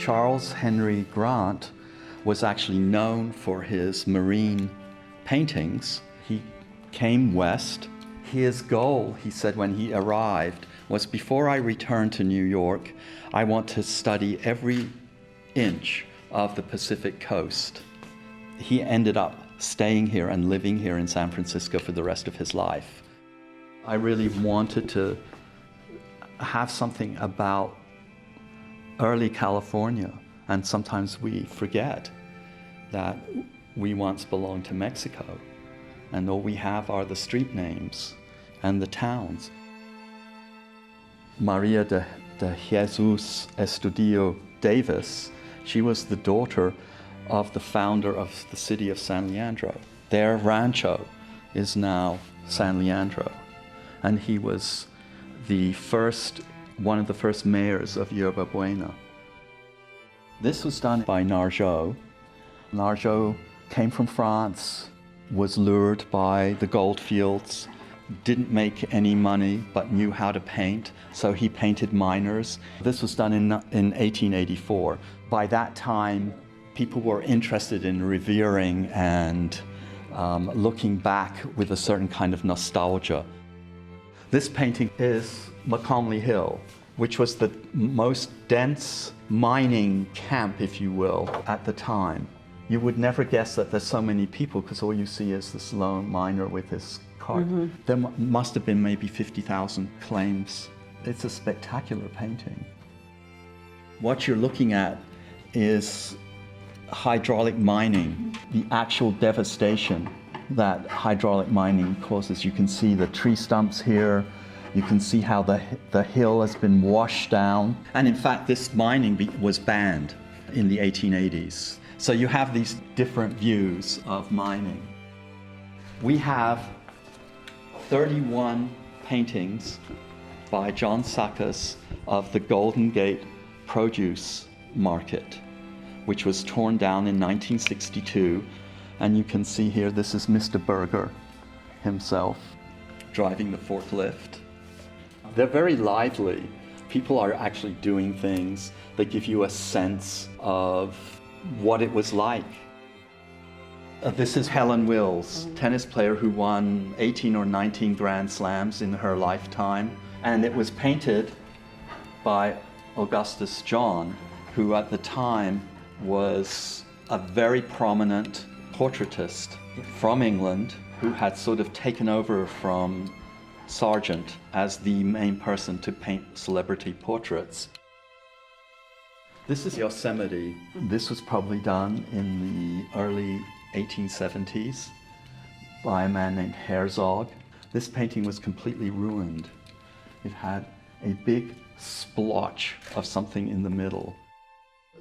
Charles Henry Grant was actually known for his marine paintings. He came west. His goal, he said when he arrived, was before I return to New York, I want to study every inch of the Pacific coast. He ended up staying here and living here in San Francisco for the rest of his life. I really wanted to have something about early California, and sometimes we forget that we once belonged to Mexico, and all we have are the street names and the towns. Maria de Jesus Estudillo Davis, she was the daughter of the founder of the city of San Leandro. Their rancho is now San Leandro, and he was one of the first mayors of Yerba Buena. This was done by Nargeoz. Nargeoz came from France, was lured by the gold fields, didn't make any money but knew how to paint, so he painted miners. This was done in 1884. By that time, people were interested in revering and looking back with a certain kind of nostalgia. This painting is McComley Hill, which was the most dense mining camp, if you will, at the time. You would never guess that there's so many people because all you see is this lone miner with his cart. Mm-hmm. There must have been maybe 50,000 claims. It's a spectacular painting. What you're looking at is hydraulic mining, the actual devastation that hydraulic mining causes. You can see the tree stumps here. You can see how the hill has been washed down. And in fact, this mining was banned in the 1880s. So you have these different views of mining. We have 31 paintings by John Sackas of the Golden Gate produce market, which was torn down in 1962. And you can see here, this is Mr. Berger himself driving the forklift. They're very lively. People are actually doing things that give you a sense of what it was like. This is Helen Wills, tennis player who won 18 or 19 Grand Slams in her lifetime. And it was painted by Augustus John, who at the time was a very prominent portraitist from England who had sort of taken over from Sargent as the main person to paint celebrity portraits. This is Yosemite. This was probably done in the early 1870s by a man named Herzog. This painting was completely ruined. It had a big splotch of something in the middle.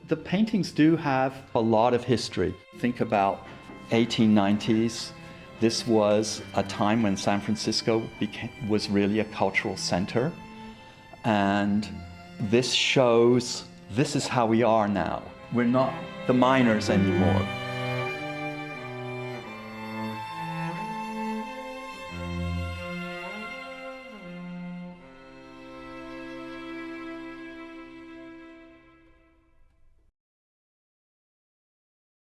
The paintings do have a lot of history. Think about 1890s. This was a time when San Francisco was really a cultural center. And this shows, this is how we are now. We're not the miners anymore.